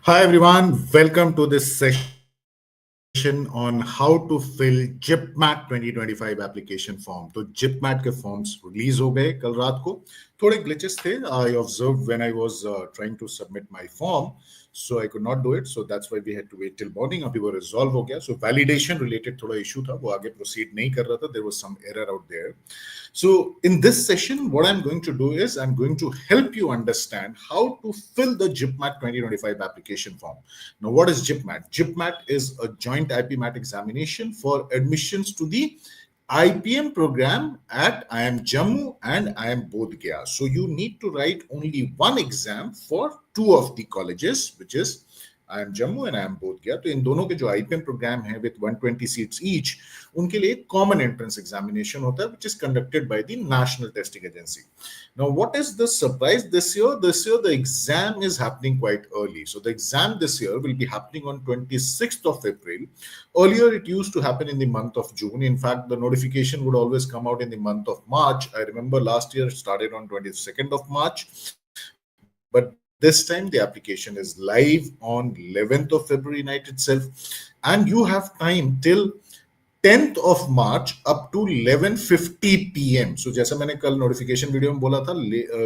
Hi everyone, welcome to this session on how to fill JIPMAT 2025 application form. तो JIPMAT के forms release हो गए कल रात को। थोड़े ग्लिचेस थे I observe when I was trying to submit my form, so I could not do it, so that's why we had to wait till morning. अभी वो रिजॉल्व हो गया। सो वैलिडेशन रिलेटेड थोड़ा इशू था, वो आगे proceed नहीं कर रहा था, there was some error out there. So, in this session, what I'm going to do is I'm going to help you understand how to fill the JIPMAT 2025 application form. Now, what is JIPMAT? JIPMAT is a joint IPMAT examination for admissions to the IPM program at IIM Jammu and IIM Bodh Gaya. So, you need to write only one exam for two of the colleges, which is IIM Jammu and IIM Bodh Gaya. तो इन दोनों के जो IPM programme है with 120 seats each, उनके लिए common entrance examination होता है which is conducted by the National Testing Agency. Now, what is the surprise this year? This year the exam is happening quite early. So the exam this year will be happening on 26th of April. Earlier it used to happen in the month of June. In fact, the notification would always come out in the month of March. I remember last year it started on 22nd of March. But this time the application is live on 11th of February night itself, and you have time till 10th of March up to 11:50 PM. So जैसा मैंने कल notification video में बोला था,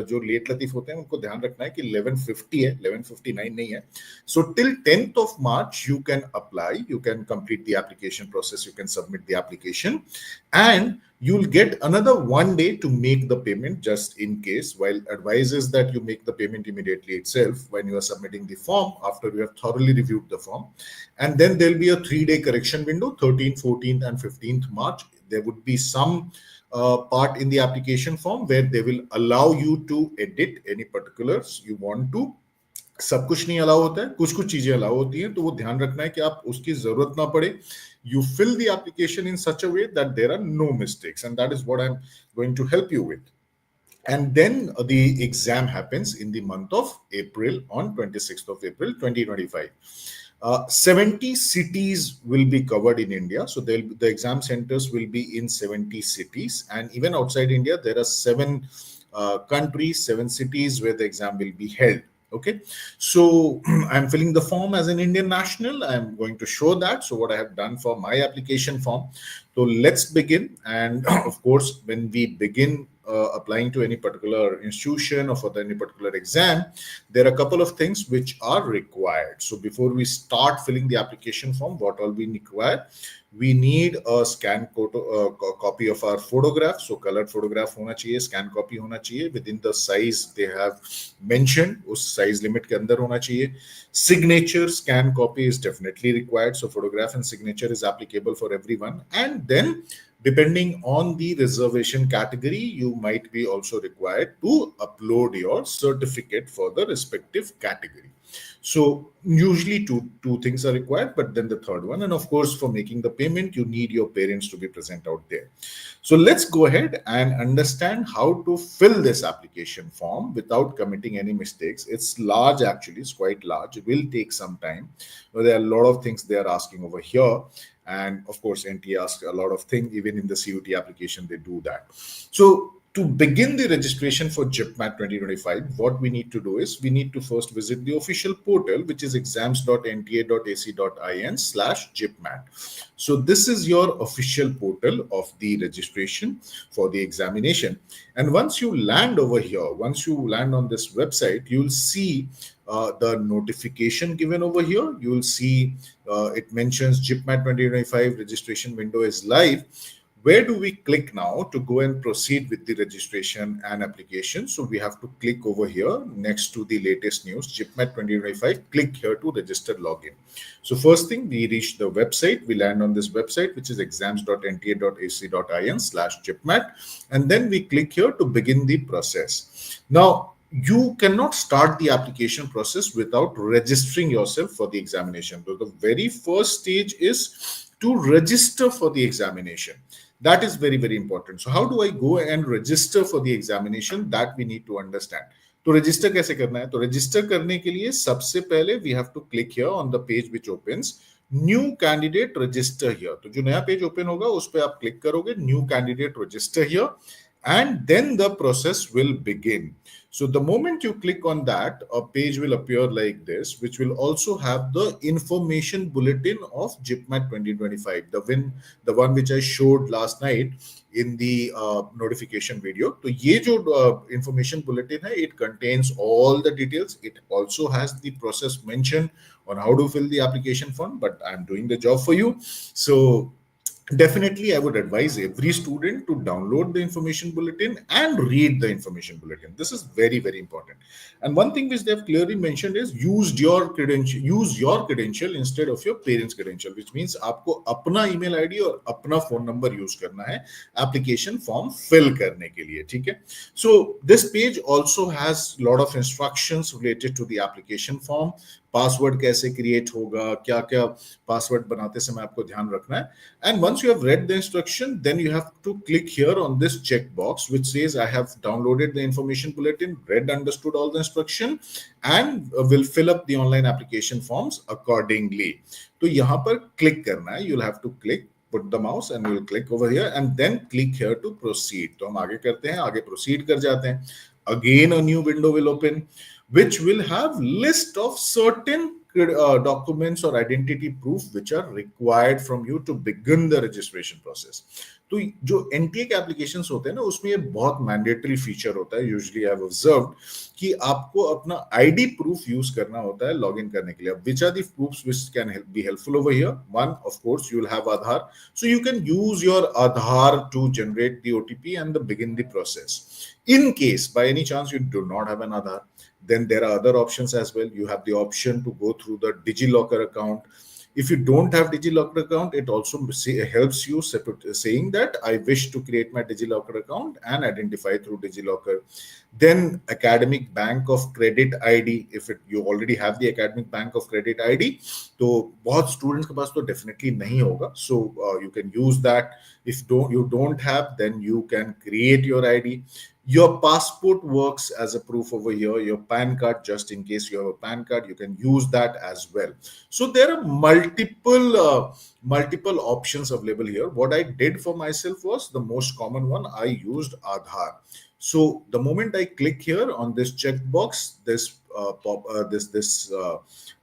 जो late Latif होते हैं उनको ध्यान रखना है कि 11:50 है, 11:59 नहीं है. So till 10th of March you can apply, you can complete the application process, you can submit the application, and you'll get another 1 day to make the payment just in case. While advises that you make the payment immediately itself when you are submitting the form after you have thoroughly reviewed the form. And then there'll be a 3-day correction window, 13th, 14th and 15th March. There would be some part in the application form where they will allow you to edit any particulars you want to. सब कुछ नहीं allow होता है, कुछ कुछ चीजें allow होती हैं, तो वो ध्यान रखना है कि आप उसकी जरूरत ना पड़े. You fill the application in such a way that there are no mistakes, and that is what I'm going to help you with. And then the exam happens in the month of April on 26th of April 2025. 70 cities will be covered in India. So the exam centers will be in 70 cities, and even outside India, there are 7 countries, 7 cities where the exam will be held. Okay, so I'm filling the form as an Indian national. I'm going to show that. So what I have done for my application form. So let's begin. And of course, when we begin applying to any particular institution or for any particular exam, there are a couple of things which are required. So before we start filling the application form, what all we require? We need a scan copy of our photograph. So colored photograph होना चाहिए, scan copy होना चाहिए within the size they have mentioned, उस size limit के अंदर होना चाहिए. Signature scan copy is definitely required. So photograph and signature is applicable for everyone. And then depending on the reservation category, you might be also required to upload your certificate for the respective category. So usually two things are required, but then the third one, and of course for making the payment you need your parents to be present out there. So let's go ahead and understand how to fill this application form without committing any mistakes. It's large, actually it's quite large. It will take some time, but there are a lot of things they are asking over here. And of course, NT asks a lot of things. Even in the CUET application, they do that. So to begin the registration for JIPMAT 2025, what we need to do is we need to first visit the official portal, which is exams.nta.ac.in/JIPMAT. So this is your official portal of the registration for the examination. And once you land over here, once you land on this website, you'll see the notification given over here. You'll see it mentions JIPMAT 2025 registration window is live. Where do we click now to go and proceed with the registration and application? So we have to click over here next to the latest news, JIPMAT 2025. Click here to register login. So first thing, we reach the website. We land on this website, which is exams.nta.ac.in/JIPMAT. And then we click here to begin the process. Now, you cannot start the application process without registering yourself for the examination. So the very first stage is to register for the examination. That is very, very important. So how do I go and register for the examination? That we need to understand. तो register कैसे करना है? तो register करने के लिए सबसे पहले we have to click here on the page which opens new candidate register here. तो जो नया पेज ओपन होगा उस पे आप क्लिक करोगे, new candidate register here, and then the process will begin. So the moment you click on that, a page will appear like this, which will also have the information bulletin of JIPMAT 2025, the one which I showed last night in the notification video. So ये जो information bulletin है, it contains all the details. It also has the process mentioned on how to fill the application form, but I'm doing the job for you. So definitely, I would advise every student to download the information bulletin and read the information bulletin. This is very, very important. And one thing which they have clearly mentioned is use your credential instead of your parents' credential, which means आपको अपना email ID और अपना phone number use करना है application form fill करने के लिए, ठीक है? So this page also has a lot of instructions related to the application form. Password कैसे क्रिएट होगा, क्या क्या पासवर्ड बनाते समय आपको ध्यान रखना है. And once you have read the instruction, then you have to click here on this checkbox which says I have downloaded the information bulletin, read, understood all the instruction, and will fill up the online application forms accordingly. तो यहाँ पर click करना है. You'll have to click, put the mouse and you'll click over here and then click here to proceed. तो हम आगे करते हैं, आगे proceed कर जाते हैं. Again a new window will open which will have list of certain documents or identity proof which are required from you to begin the registration process. तो जो एनटीए के एप्लीकेशंस होते हैं ना, उसमें ये बहुत मैंडेटरी फीचर होता है. यूजुअली आई हैव ऑब्जर्व्ड कि आपको अपना आईडी प्रूफ यूज करना होता है लॉगिन करने के लिए. Which are the proofs which can be helpful over here? One, of course you will have Aadhaar, so you can use your Aadhaar to generate the OTP and begin the process. In case by any chance you do not have an Aadhaar, then there are other options as well. You have the option to go through the DigiLocker account. If you don't have DigiLocker account, it also helps you saying that I wish to create my DigiLocker account and identify through DigiLocker. Then academic bank of credit ID, if you already have the academic bank of credit ID, तो बहुत students के पास तो definitely नहीं होगा, so you can use that. If you don't have, then you can create your ID. Your passport works as a proof over here. Your PAN card, just in case you have a PAN card, you can use that as well. So there are multiple options available here. What I did for myself was the most common one. I used Aadhaar. So the moment I click here on this checkbox, this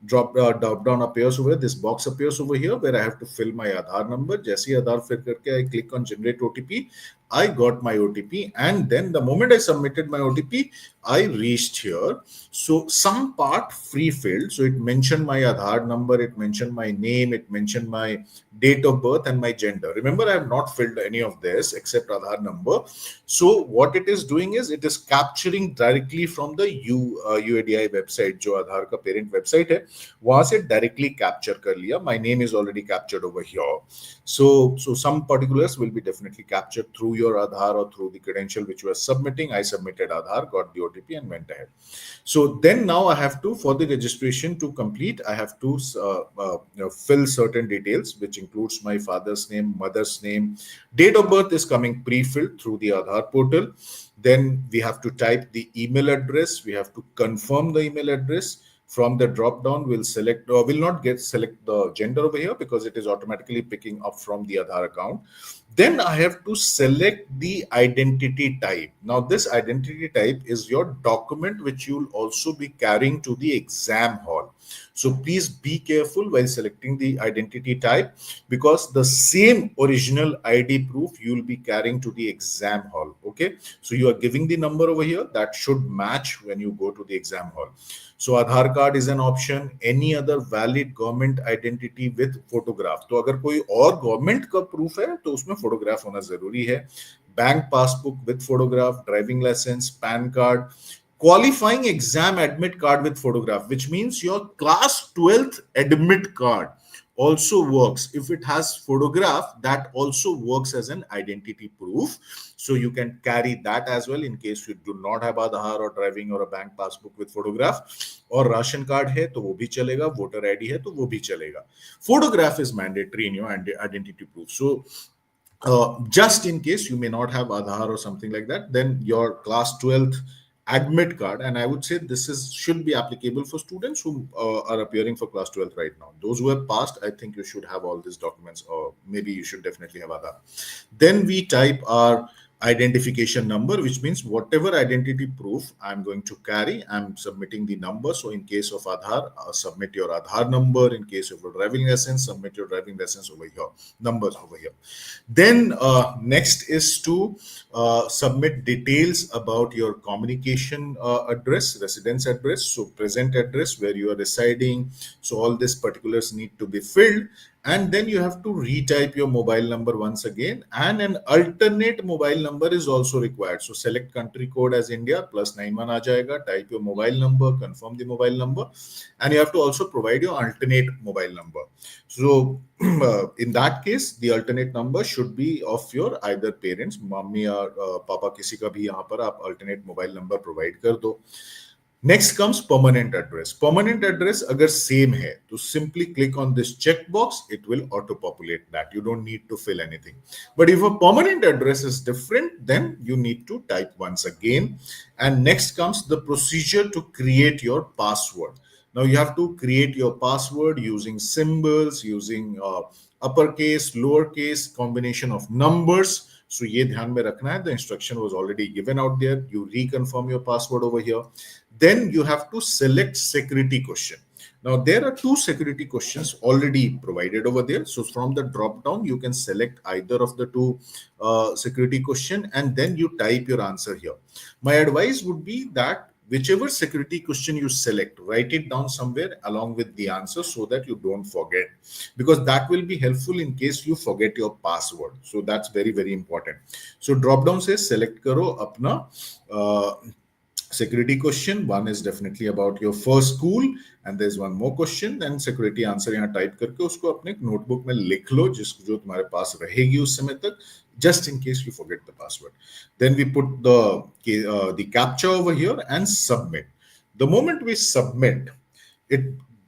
drop down appears over here. This box appears over here where I have to fill my Aadhaar number. जैसे ही Aadhaar fill करके I click on generate OTP. I got my OTP, and then the moment I submitted my OTP, I reached here. So some part free-filled. So it mentioned my Aadhaar number, it mentioned my name, it mentioned my date of birth and my gender. Remember, I have not filled any of this except Aadhaar number. So what it is doing is it is capturing directly from the UADI website, जो आधार का parent website है, वहां से directly capture कर लिया. My name is already captured over here. So some particulars will be definitely captured through your Aadhaar or through the credential which you are submitting. I submitted Aadhaar, got the OTP and went ahead. So then now I have to, for the registration to complete, I have to fill certain details, which includes my father's name, mother's name. Date of birth is coming pre-filled through the Aadhaar portal. Then we have to type the email address. We have to confirm the email address. From the drop down, we'll select, or will not select the gender over here because it is automatically picking up from the Aadhaar account. Then I have to select the identity type. Now this identity type is your document which you will also be carrying to the exam hall. So please be careful while selecting the identity type because the same original ID proof you will be carrying to the exam hall. Okay, so you are giving the number over here that should match when you go to the exam hall. So Aadhaar card is an option. Any other valid government identity with photograph. तो अगर कोई और government का proof है तो उसमें photograph होना जरूरी है. Bank passbook with photograph, driving license, PAN card, qualifying exam admit card with photograph, which means your class 12th admit card also works. If it has photograph, that also works as an identity proof. So you can carry that as well in case you do not have Aadhaar or driving or a bank passbook with photograph. और ration card है तो वो भी चलेगा, voter ID है तो वो भी चलेगा. Photograph is mandatory in your identity proof. So just in case you may not have Aadhaar or something like that, then your class 12th admit card, and I would say this should be applicable for students who are appearing for class 12th right now. Those who have passed, I think you should have all these documents, or maybe you should definitely have Aadhaar. Then we type our identification number, which means whatever identity proof I'm going to carry, I'm submitting the number. So in case of Aadhaar, submit your Aadhaar number. In case of your driving license, submit your driving license over here, numbers over here. Then next is to submit details about your communication address, residence address, so present address where you are residing. So all these particulars need to be filled, and then you have to retype your mobile number once again, and an alternate mobile number is also required. So select country code as India, +91 aa jayega, type your mobile number, confirm the mobile number, and you have to also provide your alternate mobile number. So in that case, the alternate number should be of your either parents, mummy or papa, किसी का भी यहाँ पर आप alternate mobile number provide कर दो. Next comes permanent address. Permanent address अगर same है, तो simply click on this checkbox. It will auto-populate that. You don't need to fill anything. But if a permanent address is different, then you need to type once again. And next comes the procedure to create your password. Now you have to create your password using symbols, using uppercase, lowercase, combination of numbers. So ये ध्यान में रखना है. The instruction was already given out there. You reconfirm your password over here. Then you have to select security question. Now there are two security questions already provided over there. So from the drop down, you can select either of the two security question, and then you type your answer here. My advice would be that whichever security question you select, write it down somewhere along with the answer so that you don't forget, because that will be helpful in case you forget your password. So that's very, very important. So drop down says select karo apna security question. One is definitely about your first school, and there's one more question. Then security answer यहाँ type करके उसको अपने notebook में लिख लो, जिसको जो तुम्हारे पास रहेगी उस समय तक, just in case you forget the password. Then we put the captcha over here and submit. The moment we submit, it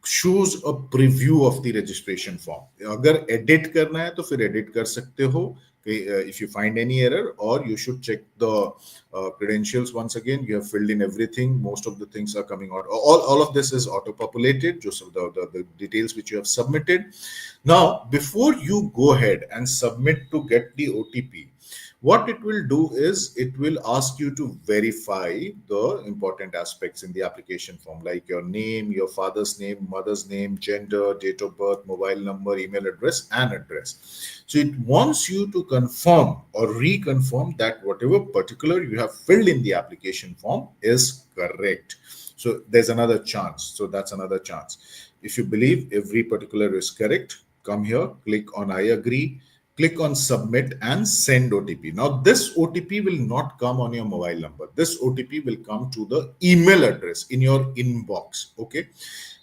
shows a preview of the registration form. अगर edit करना है तो फिर edit कर सकते हो if you find any error, or you should check the credentials once again. You have filled in everything. Most of the things are coming out. All of this is auto-populated, just the details which you have submitted. Now, before you go ahead and submit to get the OTP, what it will do is it will ask you to verify the important aspects in the application form, like your name, your father's name, mother's name, gender, date of birth, mobile number, email address, and address. So it wants you to confirm or reconfirm that whatever particular you have filled in the application form is correct. So there's another chance. So that's another chance. If you believe every particular is correct, come here, click on I agree, click on submit and send OTP. Now this OTP will not come on your mobile number. This OTP will come to the email address in your inbox. Okay.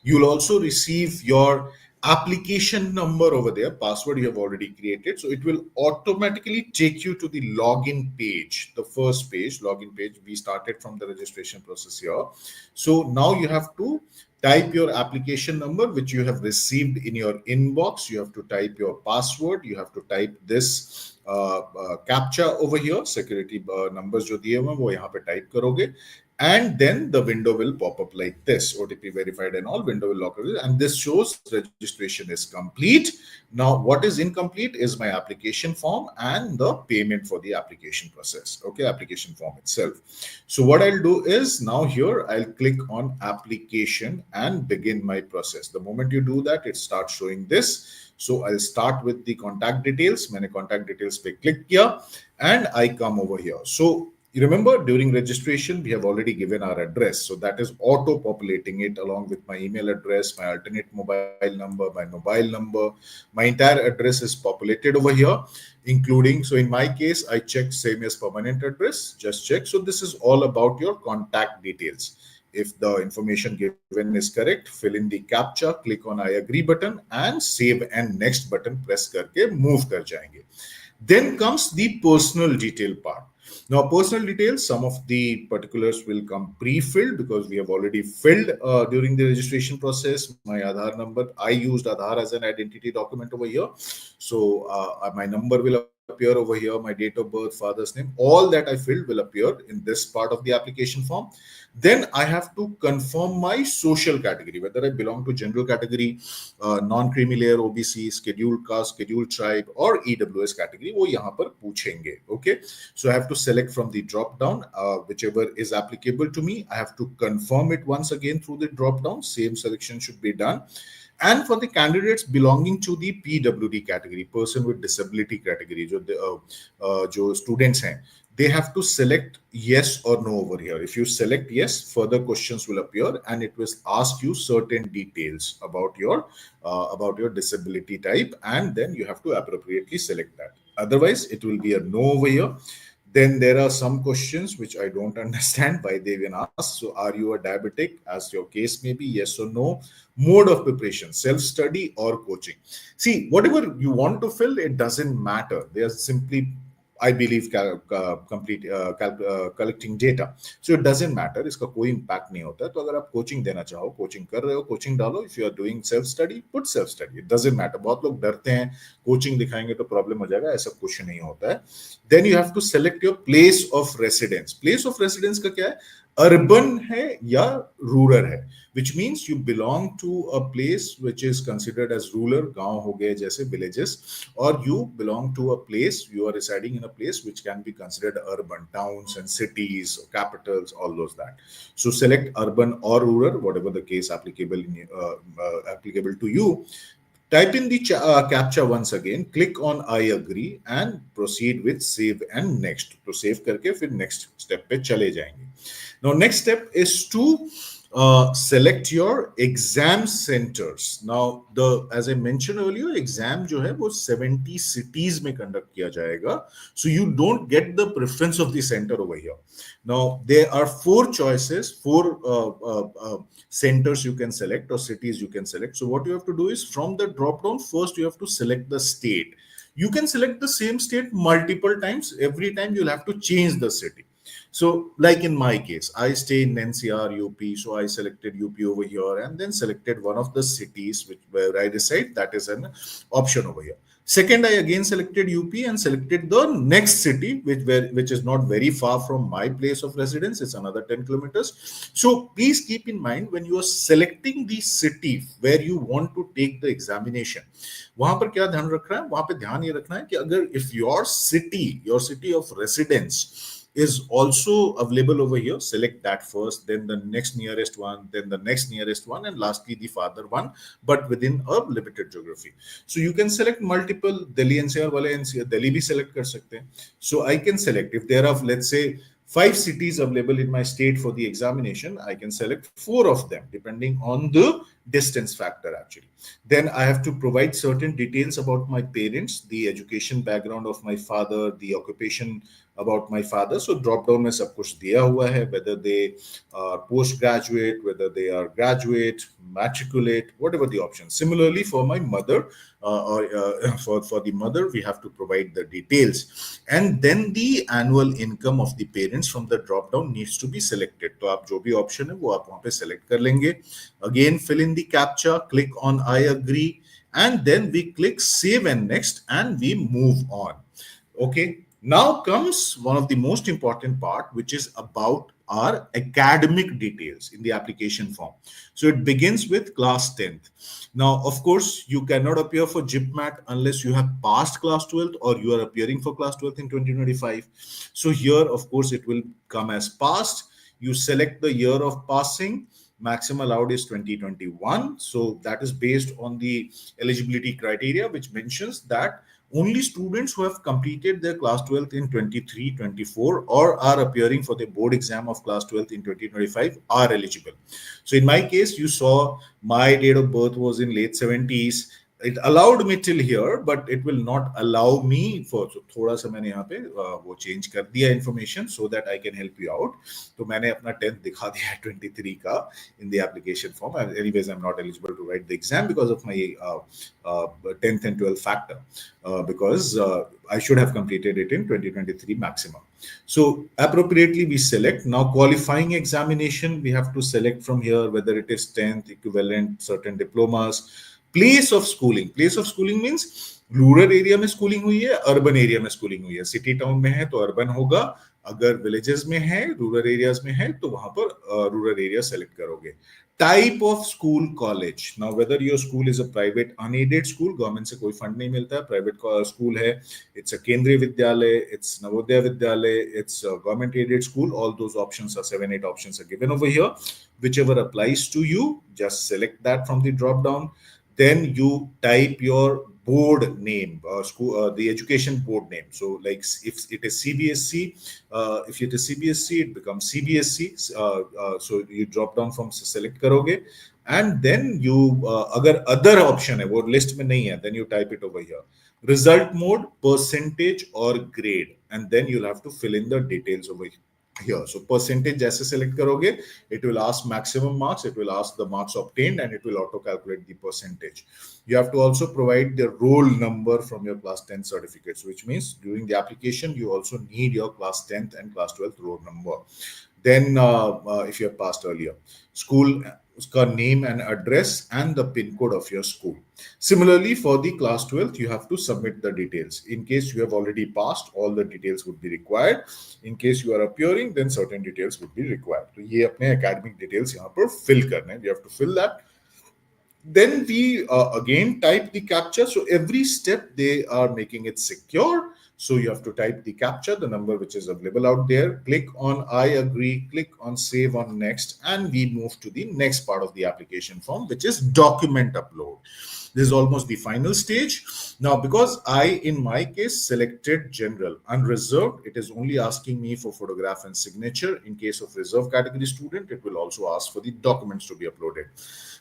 You'll also receive your application number over there, password you have already created. So it will automatically take you to the login page, the first page, login page. We started from the registration process here. So now you have to type your application number, which you have received in your inbox. You have to type your password. You have to type this captcha over here. Security numbers जो दिए हुए हैं वो यहाँ पे type करोगे. And then the window will pop up like this, OTP verified and all, window will lock it, and this shows registration is complete. Now what is incomplete is my application form and the payment for the application process. Okay, application form itself. So what I'll do is now here I'll click on application and begin my process. The moment you do that, it starts showing this. So I'll start with the contact details. मैंने contact details पे click किया and I come over here. So you remember during registration, we have already given our address. So that is auto-populating it along with my email address, my alternate mobile number, my mobile number. My entire address is populated over here, including, so in my case, I checked same as permanent address, just check. So this is all about your contact details. If the information given is correct, fill in the captcha, click on I agree button and save and next button press करके move कर जाएंगे. Then comes the personal detail part. Now, personal details, some of the particulars will come pre-filled because we have already filled during the registration process. My Aadhaar number, I used Aadhaar as an identity document over here. So my number will appear over here, my date of birth, father's name, all that I filled will appear in this part of the application form. Then I have to confirm my social category, whether I belong to general category, non-creamy layer, OBC, scheduled caste, scheduled tribe, or EWS category. वो यहाँ पर पूछेंगे. Okay, so I have to select from the drop down, whichever is applicable to me. I have to confirm it once again through the drop down. Same selection should be done. And for the candidates belonging to the PWD category, person with disability category, जो students हैं, they have to select yes or no over here. If you select yes, further questions will appear, and it will ask you certain details about your disability type, and then you have to appropriately select that. Otherwise, it will be a no over here. Then there are some questions which I don't understand why they even ask. So, are you a diabetic? As your case may be, yes or no. Mode of preparation, self-study or coaching. See, whatever you want to fill, it doesn't matter. They are simply, I believe, collecting data. So it doesn't matter. इसका कोई impact नहीं होता है. तो अगर आप coaching देना चाहो, coaching कर रहे हो, coaching डालो. If you are doing self-study, put self-study. It doesn't matter. बहुत लोग डरते हैं, coaching दिखाएंगे तो problem हो जाएगा. ऐसा कुछ नहीं होता है. Then you have to select your place of residence. Place of residence का क्या है? Urban है या rural है. Which means you belong to a place which is considered as rural, गांव हो गए जैसे villages, or you belong to a place, you are residing in a place which can be considered urban, towns and cities, capitals, all those that. So select urban or rural, whatever the case applicable to you. Type in the captcha once again, click on I agree and proceed with save and next. तो save करके फिर next step पे चले जाएंगे. Now next step is to select your exam centers. Now, as I mentioned earlier, exam जो है वो 70 cities में conduct किया जाएगा. So you don't get the preference of the center over here. Now, there are 4 choices, 4 centers you can select or cities you can select. So what you have to do is from the drop down, first you have to select the state. You can select the same state multiple times. Every time you'll have to change the city. So, like in my case, I stay in NCR, UP, so I selected UP over here and then selected one of the cities where I reside. That is an option over here. Second, I again selected UP and selected the next city, which is not very far from my place of residence. It's another 10 kilometers. So please keep in mind when you are selecting the city where you want to take the examination, वहां पर क्या ध्यान रखना है? वहां पे ध्यान ये रखना है कि अगर if your city of residence is also available over here, select that first, then the next nearest one, then the next nearest one, and lastly the farther one, but within a limited geography. So you can select multiple. Delhi NCR wale NCR Delhi bhi select kar sakte hain. So I can select if there are, let's say, 5 cities available in my state for the examination, I can select 4 of them depending on the distance factor actually. Then I have to provide certain details about my parents, the education background of my father, the occupation about my father. So drop down में सब कुछ दिया हुआ है, whether they are postgraduate, whether they are graduate, matriculate, whatever the option. Similarly for my mother, for the mother, we have to provide the details, and then the annual income of the parents from the drop down needs to be selected. तो आप जो भी option है वो आप वहाँ पे select कर लेंगे. Again, fill in the captcha, click on I agree, and then we click save and next, and we move on. Okay. Now comes one of the most important part, which is about our academic details in the application form. So it begins with class 10th. Now, of course, you cannot appear for JIPMAT unless you have passed class 12th or you are appearing for class 12th in 2025. So here, of course, it will come as passed. You select the year of passing. Maximum allowed is 2021. So that is based on the eligibility criteria, which mentions that only students who have completed their class 12th in 23-24 or are appearing for the board exam of class 12th in 2025 are eligible. So in my case, you saw my date of birth was in late 70s. It allowed me till here, but it will not allow me for. So थोड़ा सा मैंने यहाँ पे वो change कर दिया information so that I can help you out. तो मैंने अपना 10th दिखा दिया है 23 का in the application form. Anyways, I'm not eligible to write the exam because of my 10th and 12th factor. Because I should have completed it in 2023 maximum. So appropriately we select. Now qualifying examination, we have to select from here whether it is 10th, equivalent, certain diplomas. Place of schooling. Place of schooling means rural area में schooling हुई है, urban area में schooling हुई है। City town में है तो urban होगा, अगर विलेजेस में है, रूरल एरियाज में है तो वहां पर रूरल एरिया सेलेक्ट करोगे। Type of school, college, now whether your school is a private unaided school, government से कोई फंड नहीं मिलता है, प्राइवेट स्कूल है, it's a Kendriya Vidyalaya, it's Navodaya Vidyalaya, it's government aided school, all those options are 7 8 options are given over here, whichever applies to you, just select that from the drop down. Then you type your board name, the education board name. So like if it is CBSC, if it is CBSC, it becomes CBSC. So you drop down from select karoge, and then you agar other option hai wo list mein nahi hai, then you type it over here, result mode, percentage or grade, and then you'll have to fill in the details over here. So percentage जैसे select करोगे, it will ask maximum marks, it will ask the marks obtained, and it will auto calculate the percentage. You have to also provide the roll number from your class 10 certificates, which means during the application you also need your class 10th and class 12th roll number. Then if you have passed earlier, school उसका name and address and the pin code of your school. Similarly, for the class 12th, you have to submit the details. In case you have already passed, all the details would be required. In case you are appearing, then certain details would be required. तो ये अपने academic details यहाँ पर fill करने हैं. We have to fill that. Then we again type the captcha. So every step they are making it secure. So you have to type the captcha, the number which is available out there. Click on I agree, click on save on next, and we move to the next part of the application form, which is document upload. This is almost the final stage. Now, because I, in my case, selected general, unreserved, it is only asking me for photograph and signature. In case of reserve category student, it will also ask for the documents to be uploaded.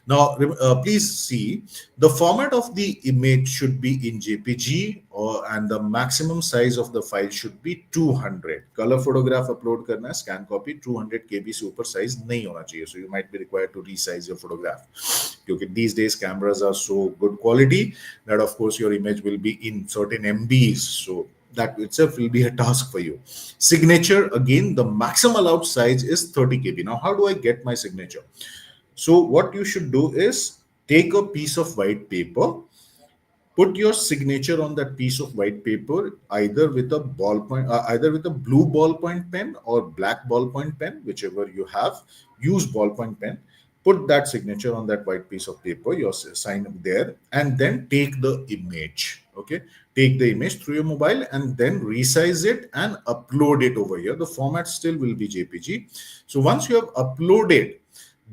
Now, please see, the format of the image should be in JPG, and the maximum size of the file should be 200. Color photograph upload करना है, scan copy 200 KB से ऊपर size नहीं होना चाहिए. So you might be required to resize your photograph. Because these days cameras are so good quality that of course your image will be in certain MBs. So that itself will be a task for you. Signature, again, the maximum allowed size is 30 KB. Now, how do I get my signature? So what you should do is take a piece of white paper, put your signature on that piece of white paper, either with a ballpoint, either with a blue ballpoint pen or black ballpoint pen, whichever you have. Use ballpoint pen. Put that signature on that white piece of paper, your sign there, and then take the image. Okay, take the image through your mobile and then resize it and upload it over here. The format still will be JPG. So once you have uploaded,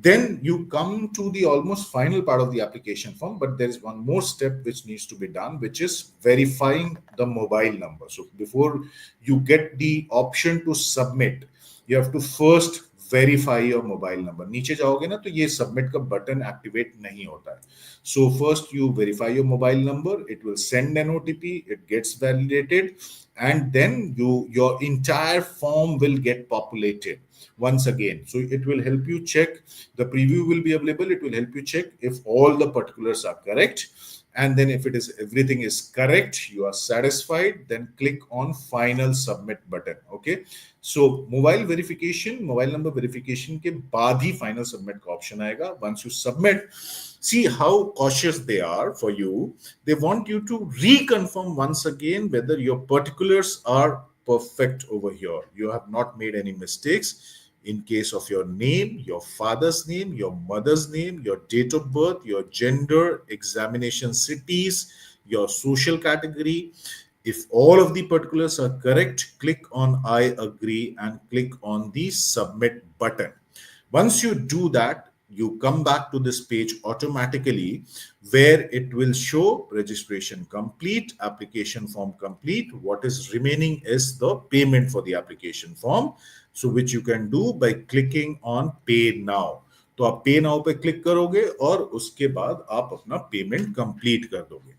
then you come to the almost final part of the application form, but there is one more step which needs to be done, which is verifying the mobile number. So before you get the option to submit, you have to first verify your mobile number. नीचे जाओगे ना तो ये submit का button activate नहीं होता है. So first you verify your mobile number, it will send an OTP, it gets validated, and then your entire form will get populated once again. So it will help you check, the preview will be available, it will help you check if all the particulars are correct, and then if it is everything is correct, you are satisfied, then click on final submit button. Okay, so mobile number verification के बाद ही final submit का option आएगा. Once you submit, see how cautious they are for you. They want you to reconfirm once again whether your particulars are perfect over here. You have not made any mistakes in case of your name, your father's name, your mother's name, your date of birth, your gender, examination cities, your social category. If all of the particulars are correct, click on I agree and click on the submit button. Once you do that, you come back to this page automatically, where it will show registration complete, application form complete. What is remaining is the payment for the application form, so which you can do by clicking on pay now. तो आप पे now पे click करोगे और उसके बाद आप अपना पेमेंट कंप्लीट कर दोगे.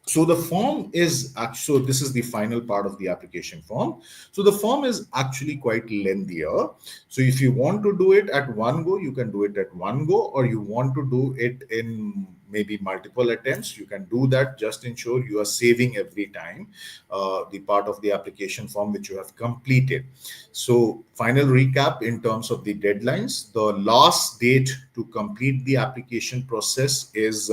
So the form is actually, so this is the final part of the application form. So the form is actually quite lengthier. So if you want to do it at one go, you can do it at one go, or you want to do it in maybe multiple attempts, you can do that. Just ensure you are saving every time the part of the application form which you have completed. So final recap in terms of the deadlines: the last date to complete the application process is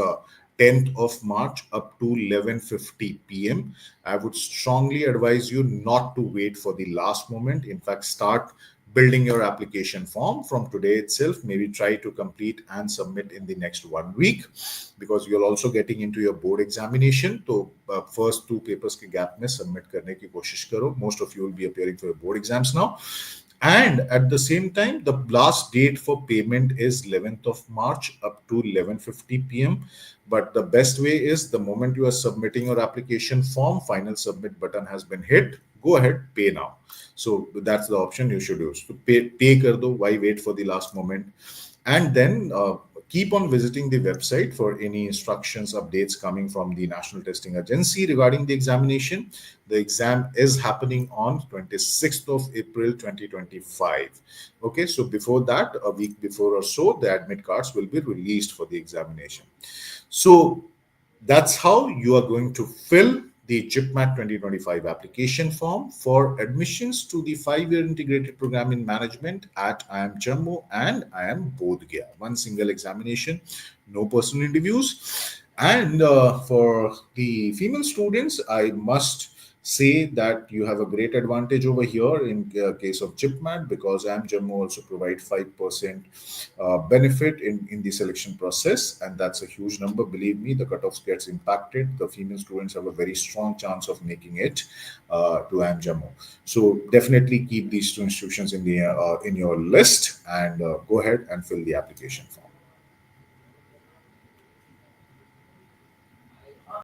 10th of March up to 11:50 p.m. I would strongly advise you not to wait for the last moment. In fact, start building your application form from today itself. Maybe try to complete and submit in the next 1 week, because you're also getting into your board examination. So first two papers के gap में submit करने की कोशिश करो. Most of you will be appearing for your board exams now. And at the same time, the last date for payment is 11th of March up to 11:50 p.m. But the best way is the moment you are submitting your application form, final submit button has been hit, go ahead, pay now. So that's the option you should use. To pay kar do, why wait for the last moment? And then keep on visiting the website for any instructions, updates coming from the National Testing Agency regarding the examination. The exam is happening on 26th of April 2025. Okay, so before that, a week before or so, the admit cards will be released for the examination. So that's how you are going to fill the JIPMAT 2025 application form for admissions to the 5-year integrated program in management at IIM Jammu and IIM Bodh Gaya. One single examination, no personal interviews. And for the female students, I must say that you have a great advantage over here in case of JIPMAT, because IIM Jammu also provide 5% benefit in the selection process, and that's a huge number. Believe me, the cutoffs gets impacted. The female students have a very strong chance of making it to IIM Jammu. So definitely keep these two institutions in the in your list, and go ahead and fill the application form.